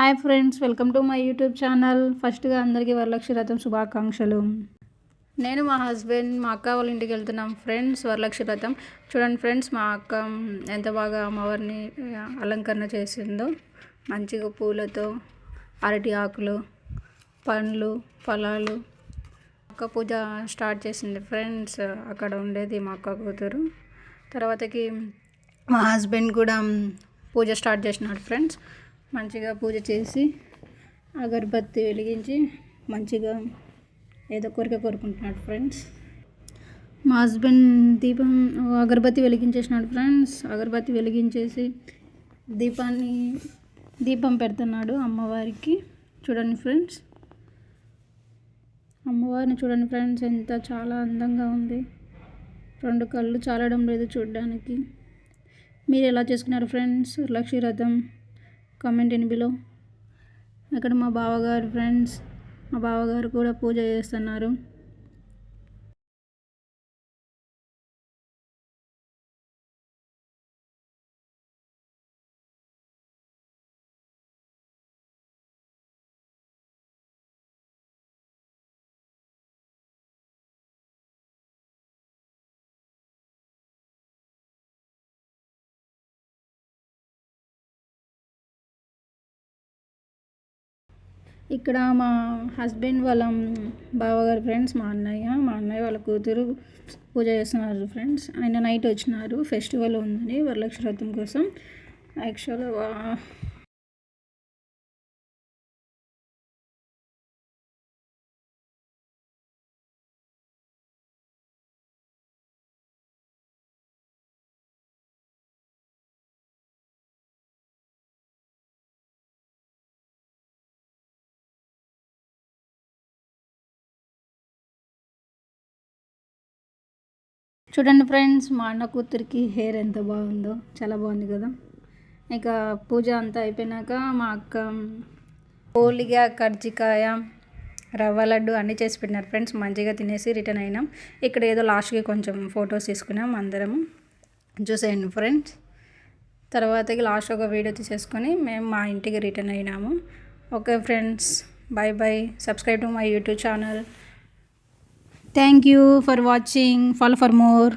Hi friends, welcome to my YouTube channel. ఫస్ట్గా అందరికీ వరలక్ష్మి వ్రతం శుభాకాంక్షలు. నేను మా హస్బెండ్ మా అక్క వాళ్ళ ఇంటికి వెళ్తున్నాం ఫ్రెండ్స్. వరలక్ష్మి వ్రతం చూడండి ఫ్రెండ్స్, మా అక్క ఎంత బాగా అమ్మవారిని అలంకరణ చేసిందో. మంచిగా పూలతో, అరటి ఆకులు, పండ్లు, ఫలాలు. అక్క పూజ స్టార్ట్ చేసింది ఫ్రెండ్స్. అక్కడ ఉండేది మా అక్క కూతురు. తర్వాతకి మా హస్బెండ్ కూడా పూజ స్టార్ట్ చేసినాడు ఫ్రెండ్స్. మంచిగా పూజ చేసి అగరబత్తి వెలిగించి మంచిగా ఏదో కోరిక కోరుకుంటున్నాడు ఫ్రెండ్స్. మా హస్బెండ్ అగరబత్తి వెలిగించేసినాడు ఫ్రెండ్స్. అగరబత్తి వెలిగించేసి దీపం పెడుతున్నాడు అమ్మవారికి. చూడండి ఫ్రెండ్స్, అమ్మవారిని చూడండి ఫ్రెండ్స్, ఎంత చాలా అందంగా ఉంది. రెండు కళ్ళు చాలడం లేదు చూడడానికి. మీరు ఎలా చేసుకున్నారు ఫ్రెండ్స్ వరలక్ష్మి వ్రతం? Comment in below. అక్కడ మా బావగారు ఫ్రెండ్స్, మా బావగారు కూడా పూజ చేస్తున్నారు. ఇక్కడ మా హస్బెండ్ వాళ్ళ బావగారు ఫ్రెండ్స్, మా అన్నయ్య వాళ్ళ కూతురు పూజ చేస్తున్నారు ఫ్రెండ్స్. ఆయన నైట్ వచ్చినారు, ఫెస్టివల్ ఉందని వరలక్ష్మి వ్రతం కోసం. యాక్చువల్గా చూడండి ఫ్రెండ్స్, మా అన్న కూతురికి హెయిర్ ఎంత బాగుందో, చాలా బాగుంది కదా. ఇక పూజ అంతా అయిపోయినాక మా అక్క పోలిగా కర్జికాయ, రవ్వ లడ్డు అన్నీ చేసి పెట్టినారు ఫ్రెండ్స్. మంచిగా తినేసి రిటర్న్ అయినాం. ఇక్కడ ఏదో లాస్ట్కి కొంచెం ఫొటోస్ తీసుకున్నాం అందరము. చూసేయండి ఫ్రెండ్స్. తర్వాతకి లాస్ట్ ఒక వీడియో తీసేసుకొని మేము మా ఇంటికి రిటర్న్ అయినాము. Okay friends, bye bye. Subscribe to my YouTube channel. Thank you for watching. Follow for more.